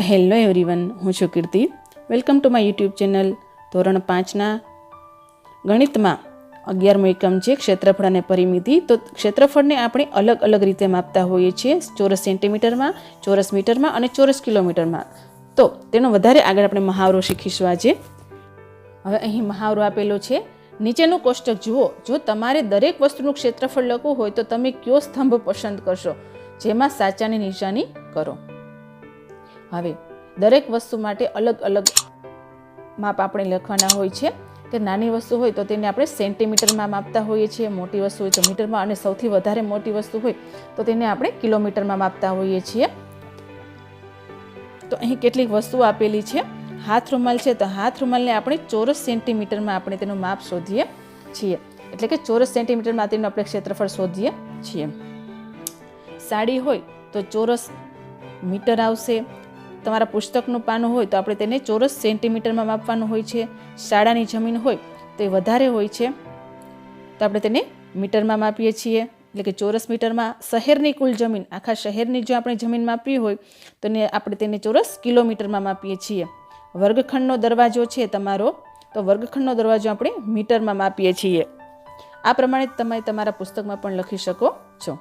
Hello everyone, હું છું Kirti. Welcome to my YouTube channel. ધોરણ 5ના ગણિતમાં 11મો એકમ છે ક્ષેત્રફળ અને પરિમિતિ. તો ક્ષેત્રફળને આપણે અલગ અલગ રીતે માપતા હોઈએ છીએ, ચોરસ સેન્ટીમીટરમાં, ચોરસ મીટરમાં અને ચોરસ કિલોમીટરમાં. તો તેનો વધારે આગળ આપણે મહાવરો શીખીશું આજે. હવે અહીં મહાવરો આપેલો છે. નીચેનું કોષ્ટક જુઓ. જો તમારે દરેક વસ્તુનું ક્ષેત્રફળ લખવું હોય તો તમે કયો સ્તંભ પસંદ કરશો, જેમાં સાચાની નિશાની કરો. હવે દરેક વસ્તુ માટે અલગ અલગ માપ આપણે લખવાના હોય છે. કે નાની વસ્તુ હોય તો તેને આપણે સેન્ટીમીટરમાં માપતા હોઈએ છીએ, મોટી વસ્તુ હોય તો મીટરમાં, અને સૌથી વધારે મોટી વસ્તુ હોય તો તેને આપણે કિલોમીટરમાં માપતા હોઈએ છીએ. તો અહીં કેટલીક વસ્તુઓ આપેલી છે. હાથ રૂમાલ છે, તો હાથ રૂમાલને આપણે ચોરસ સેન્ટીમીટરમાં આપણે તેનું માપ શોધીએ છીએ, એટલે કે ચોરસ સેન્ટીમીટરમાં તેનું આપણે ક્ષેત્રફળ શોધીએ છીએ. સાડી હોય તો ચોરસ મીટર આવશે. તમારા પુસ્તકનું પાનું હોય તો આપણે તેને ચોરસ સેન્ટીમીટરમાં માપવાનું હોય છે. શાળાની જમીન હોય તો એ વધારે હોય છે, તો આપણે તેને મીટરમાં માપીએ છીએ, એટલે કે ચોરસ મીટરમાં. શહેરની કુલ જમીન, આખા શહેરની જો આપણે જમીન માપવી હોય તો આપણે તેને ચોરસ કિલોમીટરમાં માપીએ છીએ. વર્ગખંડનો દરવાજો છે તમારો, તો વર્ગખંડનો દરવાજો આપણે મીટરમાં માપીએ છીએ. આ પ્રમાણે તમે તમારા પુસ્તકમાં પણ લખી શકો છો.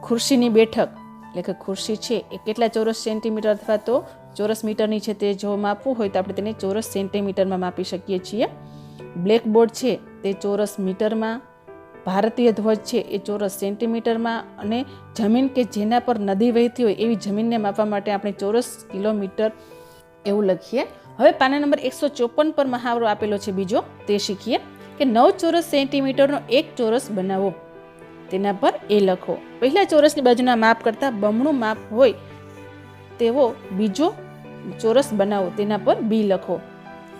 ખુરશીની બેઠક, એટલે કે ખુરશી છે એ કેટલા ચોરસ સેન્ટીમીટર અથવા તો ચોરસ મીટરની છે તે જો માપવું હોય તો આપણે તેને ચોરસ સેન્ટીમીટરમાં માપી શકીએ છીએ. બ્લેકબોર્ડ છે તે ચોરસ મીટરમાં, ભારતીય ધ્વજ છે એ ચોરસ સેન્ટીમીટરમાં, અને જમીન કે જેના પર નદી વહેતી હોય એવી જમીનને માપવા માટે આપણે ચોરસ કિલોમીટર એવું લખીએ. હવે પાના નંબર 154 પર મહાવરો આપેલો છે બીજો, તે શીખીએ. કે 9 ચોરસ સેન્ટીમીટરનો એક ચોરસ બનાવો, તેના પર એ લખો. પહેલા ચોરસની બાજુના માપ કરતાં બમણું માપ હોય તેવો બીજો ચોરસ બનાવો, તેના પર બી લખો.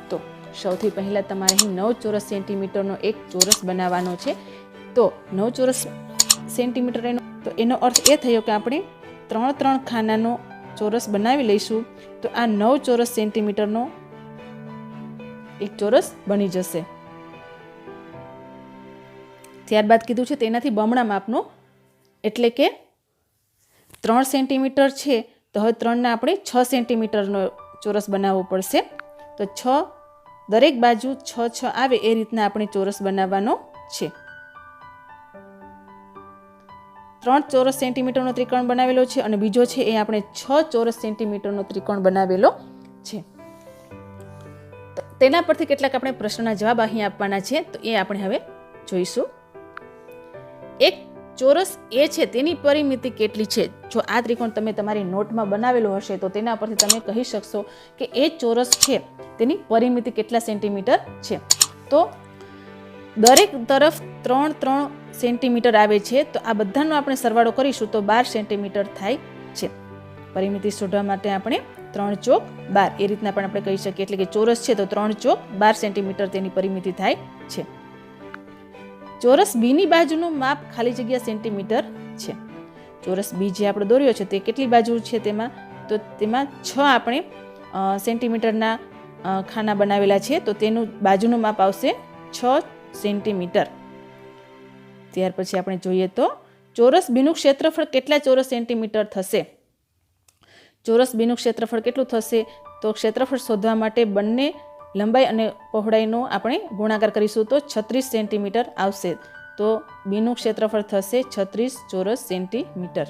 તો સૌથી પહેલા તમારે અહીં 9 ચોરસ સેન્ટીમીટરનો એક ચોરસ બનાવવાનો છે. તો 9 ચોરસ સેન્ટીમીટર એનો અર્થ એ થયો કે આપણે 3 ખાનાનો ચોરસ બનાવી લઈશું, તો આ 9 ચોરસ સેન્ટીમીટરનો એક ચોરસ બની જશે. ત્યારબાદ કીધું છે તેનાથી બમણા માપનો, એટલે કે 3 સેન્ટીમીટર છે તો હવે 3ના આપણે 6 સેન્ટીમીટરનો ચોરસ બનાવવો પડશે. તો 6 દરેક બાજુ 6 આવે એ રીતના આપણે ચોરસ બનાવવાનો છે. 3 ચોરસ સેન્ટીમીટરનો ત્રિકોણ બનાવેલો છે, અને બીજો છે એ આપણે 6 ચોરસ સેન્ટીમીટરનો ત્રિકોણ બનાવેલો છે. તેના પરથી કેટલાક આપણે પ્રશ્નના જવાબ અહીં આપવાના છે, તો એ આપણે હવે જોઈશું. એક ચોરસ એ છે તેની પરિમિતિ કેટલી છે? જો આ ત્રિકોણ તમે તમારી નોટમાં બનાવેલો હશે તો તેના પરથી તમે કહી શકશો કે એ ચોરસ છે તેની પરિમિતિ કેટલા સેન્ટીમીટર છે. તો દરેક તરફ 3 સેન્ટીમીટર આવે છે, તો આ બધાનો આપણે સરવાળો કરીશું તો 12 સેન્ટીમીટર થાય છે. પરિમિતિ શોધવા માટે આપણે 3 ચોક 12 એ રીતના પણ આપણે કહી શકીએ, એટલે કે ચોરસ છે તો 3 ચોક 12 સેન્ટીમીટર તેની પરિમિતિ થાય છે. ચોરસ બીની બાજુનું માપ ખાલી જગ્યા સેન્ટીમીટર છે. ચોરસ બી જે આપણે દોર્યો છે તે કેટલી બાજુ છે તેમાં, તો તેમાં 6 આપણે સેન્ટીમીટરના ખાના બનાવેલા છે, તો તેનું બાજુનું માપ આવશે 6 સેન્ટીમીટર. ત્યાર પછી આપણે જોઈએ તો ચોરસ બીનું ક્ષેત્રફળ કેટલા ચોરસ સેન્ટીમીટર થશે. ચોરસ બીનું ક્ષેત્રફળ કેટલું થશે, તો ક્ષેત્રફળ શોધવા માટે બંને લંબાઈ અને પહોળાઈનો આપણે ગુણાકાર કરીશું તો 36 સેન્ટીમીટર આવશે. તો બીનું ક્ષેત્રફળ થશે 36 ચોરસ સેન્ટીમીટર.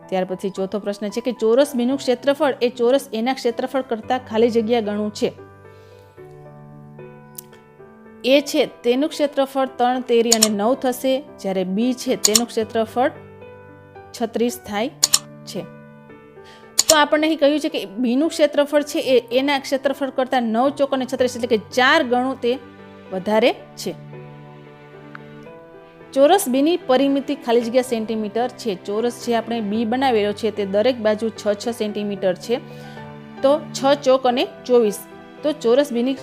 ત્યાર પછી ચોથો પ્રશ્ન છે કે ચોરસ બીનું ક્ષેત્રફળ એ ચોરસ એના ક્ષેત્રફળ કરતાં ખાલી જગ્યા ગણું છે. એ છે તેનું ક્ષેત્રફળ 3, 13 અને 9 થશે, જ્યારે બી છે તેનું ક્ષેત્રફળ 36 થાય છે. તો આપણને અહીં કહ્યું છે કે બીનું ક્ષેત્રફળ છે એ એના ક્ષેત્રફળ કરતાં 9 ચોક અને 36, એટલે કે 4 ગણું તે વધારે છે. ચોરસ બીની પરિમિતિ ખાલી જગ્યા સેન્ટીમીટર છે. ચોરસ જે આપણે બી બનાવેલો છે તે દરેક બાજુ 6 સેન્ટીમીટર છે, તો 6 ચોક અને 24, તો ચોરસ બીની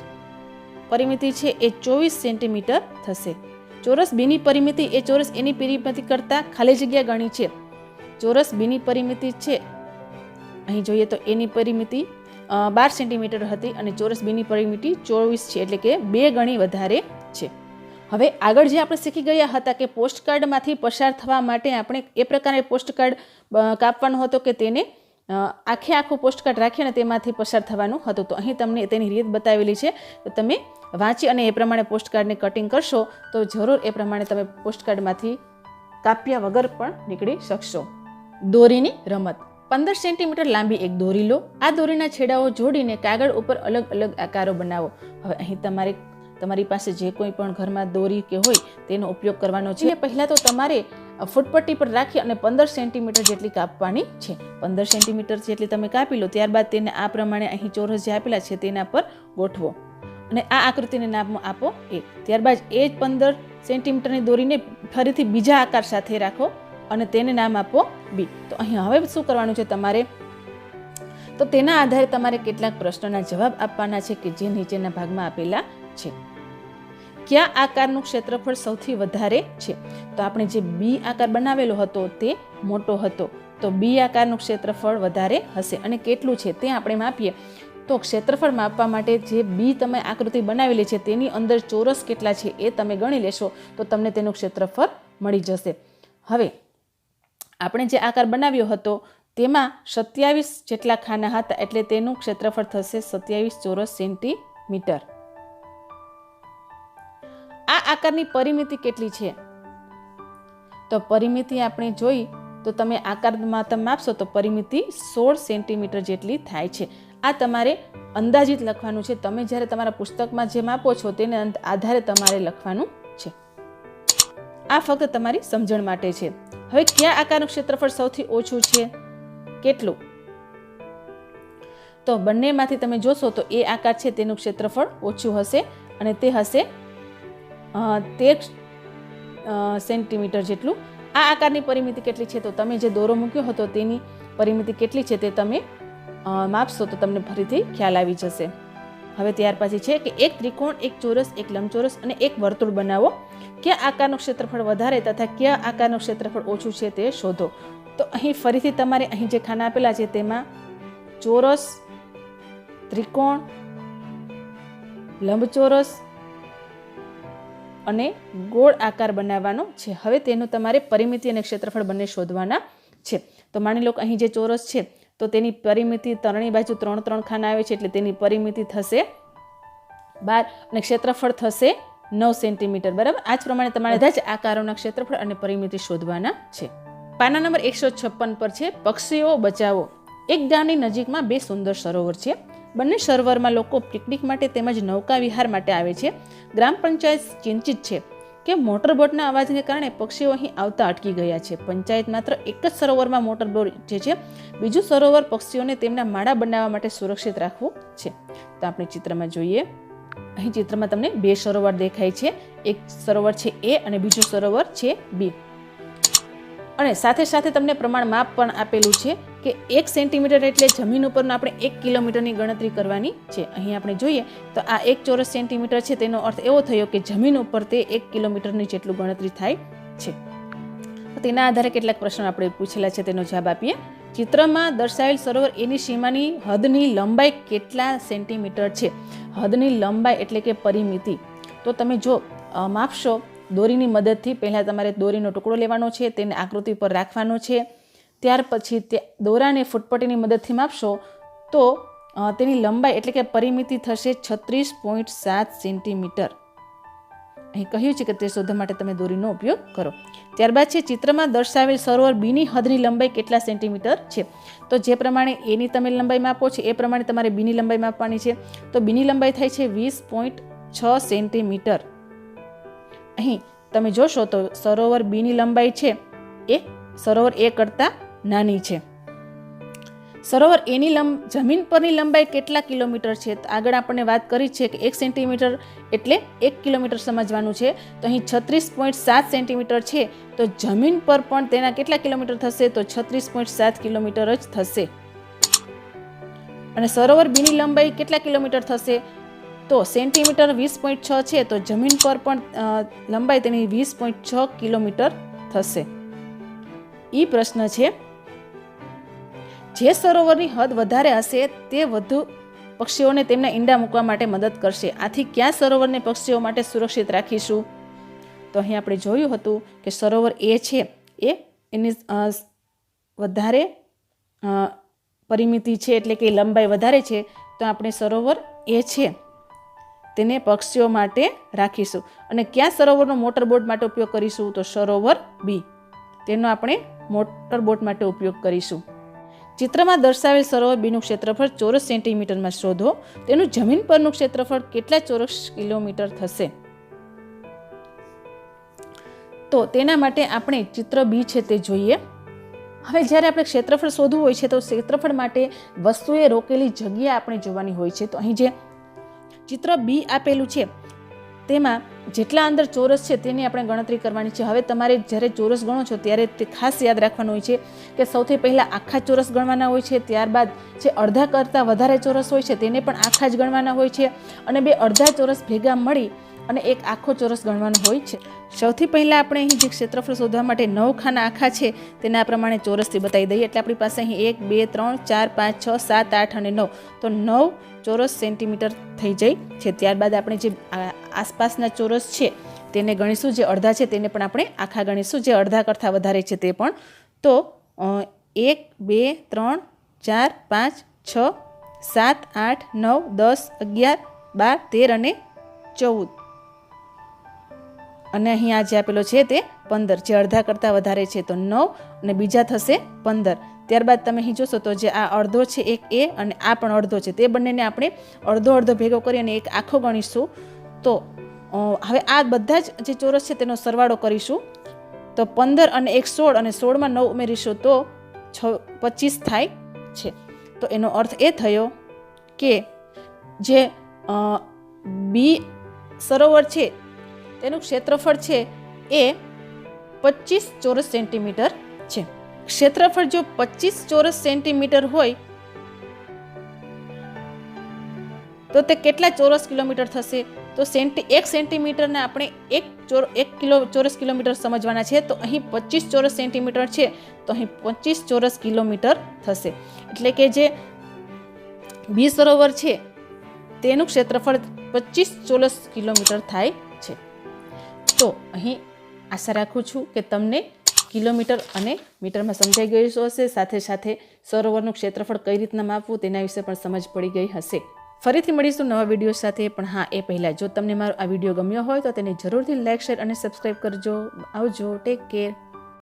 પરિમિતિ છે એ 24 સેન્ટીમીટર થશે. ચોરસ બીની પરિમિતિ એ ચોરસ એની પરિમિતિ કરતાં ખાલી જગ્યા ગણી છે. ચોરસ બીની પરિમિતિ છે અહીં જોઈએ તો એની પરિમિતિ 12 સેન્ટીમીટર હતી અને ચોરસ બીની પરિમિતિ 24 છે, એટલે કે 2 ગણી વધારે છે. હવે આગળ જે આપણે શીખી ગયા હતા કે પોસ્ટકાર્ડમાંથી પસાર થવા માટે આપણે એ પ્રકારે પોસ્ટકાર્ડ કાપવાનો હતો કે તેને આખે આખું પોસ્ટકાર્ડ રાખીને તેમાંથી પસાર થવાનું હતું. તો અહીં તમને તેની રીત બતાવેલી છે. તો તમે વાંચી અને એ પ્રમાણે પોસ્ટકાર્ડને કટિંગ કરશો તો જરૂર એ પ્રમાણે તમે પોસ્ટકાર્ડમાંથી કાપ્યા વગર પણ નીકળી શકશો. દોરીની રમત. 15 સેન્ટીમીટર લાંબી એક દોરી લો. આ દોરીના છેડાઓ જોડીને કાગળ ઉપર અલગ અલગ આકારો બનાવો. હવે અહીં તમારી પાસે જે કોઈ પણ ઘરમાં દોરી કે હોય તેનો ઉપયોગ કરવાનો છે. પહેલાં તો તમારે ફૂટપટ્ટી પર રાખી અને 15 સેન્ટીમીટર જેટલી કાપવાની છે. 15 સેન્ટીમીટર જેટલી તમે કાપી લો. ત્યારબાદ તેને આ પ્રમાણે અહીં ચોરસ જે આપેલા છે તેના પર ગોઠવો અને આ આકૃતિને નામ આપો A. ત્યારબાદ એ જ 15 સેન્ટીમીટરની દોરીને ફરીથી બીજા આકાર સાથે રાખો અને તેને નામ આપો B. તો અહીં હવે શું કરવાનું છે તમારે, તો તેના આધારે તમારે કેટલાક પ્રશ્નોના જવાબ આપવાના છે કે જે નીચેના ભાગમાં આપેલા છે. કયા આકારનું ક્ષેત્રફળ સૌથી વધારે છે? તો આપણે જે B આકાર બનાવેલો હતો તે મોટો હતો, તો B આકારનું ક્ષેત્રફળ વધારે હશે. અને કેટલું છે તે આપણે માપીએ. તો ક્ષેત્રફળ માપવા માટે જે B તમે આકૃતિ બનાવેલી છે તેની અંદર ચોરસ કેટલા છે એ તમે ગણી લેશો તો તમને તેનું ક્ષેત્રફળ મળી જશે. હવે આપણે જે આકાર બનાવ્યો હતો તેમાં 27 જેટલા ખાના હતા, એટલે તેનું ક્ષેત્રફળ થશે 27 ચોરસ સેન્ટીમીટર. આ આકારની પરિમિતિ કેટલી છે? તો પરિમિતિ આપણે જોઈ તો તમે આકારમાં તમે માપશો તો પરિમિતિ 16 સેન્ટીમીટર જેટલી થાય છે. આ તમારે અંદાજિત લખવાનું છે. તમે જ્યારે તમારા પુસ્તકમાં જે માપો છો તેને આધારે તમારે લખવાનું છે. આ ફક્ત તમારી સમજણ માટે છે. હવે કયા આકારનું ક્ષેત્રફળ સૌથી ઓછું છે? કેટલું? તો બંનેમાંથી તમે જોશો તો એ આકાર છે તેનું ક્ષેત્રફળ ઓછું હશે અને તે હશે 13 સેન્ટીમીટર જેટલું. આ આકારની પરિમિતિ કેટલી છે? તો તમે જે દોરો મૂક્યો હતો તેની પરિમિતિ કેટલી છે તે તમે માપશો તો તમને ફરીથી ખ્યાલ આવી જશે. હવે ત્યાર પછી છે કે એક ત્રિકોણ, એક ચોરસ, એક લંબચોરસ અને એક વર્તુળ બનાવો. કયા આકારનું ક્ષેત્રફળ વધારે તથા કયા આકારનું ક્ષેત્રફળ ઓછું છે તે શોધો. તો અહીં ફરીથી તમારે અહીં જે ખાના આપેલા છે તેમાં ચોરસ, ત્રિકોણ, લંબચોરસ અને ગોળ આકાર બનાવવાનો છે. હવે તેનું તમારે પરિમિતિ અને ક્ષેત્રફળ બંને શોધવાના છે. તો માની લો કે અહીં જે ચોરસ છે તો તેની પરિમિતિ ત્રણેય બાજુ 3 ખાના આવે છે, એટલે તેની પરિમિતિ થશે 12 અને ક્ષેત્રફળ થશે 9 સેન્ટીમીટર. બરાબર. આ જ પ્રમાણે તમારે બધા જ આકારોના ક્ષેત્રફળ અને પરિમિતિ શોધવાના છે. પાના નંબર 156 પર છે પક્ષીઓ બચાવો. એક ગામની નજીકમાં 2 સુંદર સરોવર છે. બંને સરોવરમાં લોકો પિકનિક માટે તેમજ નૌકા વિહાર માટે આવે છે. ગ્રામ પંચાયત ચિંતિત છે કે મોટરબોટના અવાજને કારણે પક્ષીઓ અહીં આવતા અટકી ગયા છે. પંચાયત માત્ર એક જ સરોવરમાં મોટરબોટ જે છે, બીજું સરોવર પક્ષીઓને તેમના માળા બનાવવા માટે સુરક્ષિત રાખવું છે. તો આપણે ચિત્રમાં જોઈએ. અહીં ચિત્રમાં તમને 2 સરોવર દેખાય છે. એક સરોવર છે A અને બીજું સરોવર છે B. અને સાથે સાથે તમને પ્રમાણ માપ પણ આપેલું છે કે 1 સેન્ટીમીટર એટલે જમીન ઉપરનો આપણે 1 કિલોમીટરની ગણતરી કરવાની છે. અહીં આપણે જોઈએ તો આ 1 ચોરસ સેન્ટીમીટર છે, તેનો અર્થ એવો થયો કે જમીન ઉપર તે 1 કિલોમીટરની જેટલું ગણતરી થાય છે. તો તેના આધારે કેટલાક પ્રશ્નો આપણે પૂછેલા છે તેનો જવાબ આપીએ. ચિત્રમાં દર્શાવેલ સરોવર એની સીમાની હદની લંબાઈ કેટલા સેન્ટીમીટર છે? હદની લંબાઈ એટલે કે પરિમિતિ. તો તમે જો માપશો દોરીની મદદથી, પહેલાં તમારે દોરીનો ટુકડો લેવાનો છે, તેને આકૃતિ પર રાખવાનો છે. ત્યાર પછી તે દોરાને ફૂટપટ્ટીની મદદથી માપશો તો તેની લંબાઈ એટલે કે પરિમિતિ થશે 36.7 સેન્ટીમીટર. અહીં કહ્યું છે કે તે શોધવા માટે તમે દોરીનો ઉપયોગ કરો. ત્યારબાદ છે ચિત્રમાં દર્શાવેલ સરોવર બીની હદની લંબાઈ કેટલા સેન્ટીમીટર છે? તો જે પ્રમાણે એની તમે લંબાઈ માપો છો એ પ્રમાણે તમારે બીની લંબાઈ માપવાની છે. તો બીની લંબાઈ થાય છે 20.6 સેન્ટીમીટર. અહીં તમે જોશો તો સરોવર બીની લંબાઈ છે એ સરોવર A કરતાં નાની છે. સરોવર એની જમીન પરની લંબાઈ કેટલા કિલોમીટર છે? તો આગળ આપણને વાત કરી છે કે 1 સેન્ટીમીટર એટલે 1 કિલોમીટર સમજવાનું છે. તો અહીં 36.7 સેન્ટીમીટર છે, તો જમીન પર પણ તેના કેટલા કિલોમીટર થશે? તો 36.7 કિલોમીટર જ થશે. અને સરોવર બીની લંબાઈ કેટલા કિલોમીટર થશે? તો સેન્ટીમીટર 20.6 છે, તો જમીન પર પણ લંબાઈ તેની 20.6 કિલોમીટર થશે. ઈ પ્રશ્ન છે. જે સરોવરની હદ વધારે હશે તે વધુ પક્ષીઓને તેમના ઈંડા મૂકવા માટે મદદ કરશે. આથી કયા સરોવરને પક્ષીઓ માટે સુરક્ષિત રાખીશું? તો અહીં આપણે જોયું હતું કે સરોવર A છે એ એની વધારે પરિમિતિ છે એટલે કે લંબાઈ વધારે છે તો આપણે સરોવર એ છે તેને પક્ષીઓ માટે રાખીશું. અને ક્યાં સરોવરનો મોટર બોટ માટે ઉપયોગ કરીશું? તો સરોવર બી, તેનો આપણે મોટર બોટ માટે ઉપયોગ કરીશું. ચિત્રમાં દર્શાવેલ સરોવર બીનું ક્ષેત્રફળ ચોરસ સેન્ટીમીટરમાં શોધો. તેનું જમીન પરનું ક્ષેત્રફળ કેટલા ચોરસ કિલોમીટર થશે? તો તેના માટે આપણે ચિત્ર બી છે તે જોઈએ. હવે જ્યારે આપણે ક્ષેત્રફળ શોધવું હોય છે તો ક્ષેત્રફળ માટે વસ્તુએ રોકેલી જગ્યા આપણે જોવાની હોય છે. તો અહીં જે ચિત્ર બી આપેલું છે તેમાં જેટલા અંદર ચોરસ છે તેની આપણે ગણતરી કરવાની છે. હવે તમારે જ્યારે ચોરસ ગણો છો ત્યારે તે ખાસ યાદ રાખવાનું હોય છે કે સૌથી પહેલાં આખા ચોરસ ગણવાના હોય છે, ત્યારબાદ જે અડધા કરતાં વધારે ચોરસ હોય છે તેને પણ આખા જ ગણવાના હોય છે, અને બે અડધા ચોરસ ભેગા મળી અને એક આખો ચોરસ ગણવાનો હોય છે. સૌથી પહેલાં આપણે અહીં જે ક્ષેત્રફળ શોધવા માટે 9 ખાના આખા છે તેના પ્રમાણે ચોરસથી બતાવી દઈએ. એટલે આપણી પાસે અહીં 1, 2, 3, 4, 5, 6, 7, 8 અને 9, તો 9 ચોરસ સેન્ટીમીટર થઈ જાય છે. ત્યારબાદ આપણે જે આસપાસના ચોરસ છે તેને ગણીશું, જે અડધા છે તેને પણ આપણે આખા ગણીશું, જે અડધા કરતાં વધારે છે તે પણ. તો 1, 2, 3, 4, 5, 6, 7, 8, 9, 10, 11, 12, 13 અને 14, અને અહીં આ જે આપેલો છે તે 15, જે અડધા કરતાં વધારે છે તો 9 અને બીજા થશે 15. ત્યારબાદ તમે અહીં જોશો તો જે આ અડધો છે એક એ અને આ પણ અડધો છે, તે બંનેને આપણે અડધો અડધો ભેગો કરી અને એક આખો ગણીશું. તો હવે આ બધા જ જે ચોરસ છે તેનો સરવાળો કરીશું. તો 15 અને 1 16 અને 16માં 9 ઉમેરીશું તો 25 થાય છે. તો એનો અર્થ એ થયો કે જે બી સરોવર છે તેનું ક્ષેત્રફળ છે એ 25 ચોરસ સેન્ટીમીટર છે. ક્ષેત્રફળ જો 25 ચોરસ સેન્ટીમીટર હોય તો તે કેટલા ચોરસ કિલોમીટર થશે? તો 1 સેન્ટીમીટરને આપણે 1 ચોરસ કિલોમીટર સમજવાના છે. તો અહીં 25 ચોરસ સેન્ટીમીટર છે તો અહીં 25 ચોરસ કિલોમીટર થશે. એટલે કે જે બી સરોવર છે તેનું ક્ષેત્રફળ 25 ચોરસ કિલોમીટર થાય છે. તો અહીં આશા રાખું છું કે તમને કિલોમીટર અને મીટરમાં સમજાઈ ગયું હશે. સાથે સાથે સરોવરનું ક્ષેત્રફળ કઈ રીતના માપવું તેના વિશે પણ સમજ પડી ગઈ હશે. ફરીથી મળીશું નવા વિડીયો સાથે. પણ હા, એ પહેલાં જો તમને મારો આ વિડીયો ગમ્યો હોય તો તેને જરૂરથી લાઇક, શેર અને સબસ્ક્રાઈબ કરજો. આવજો, ટેક કેર.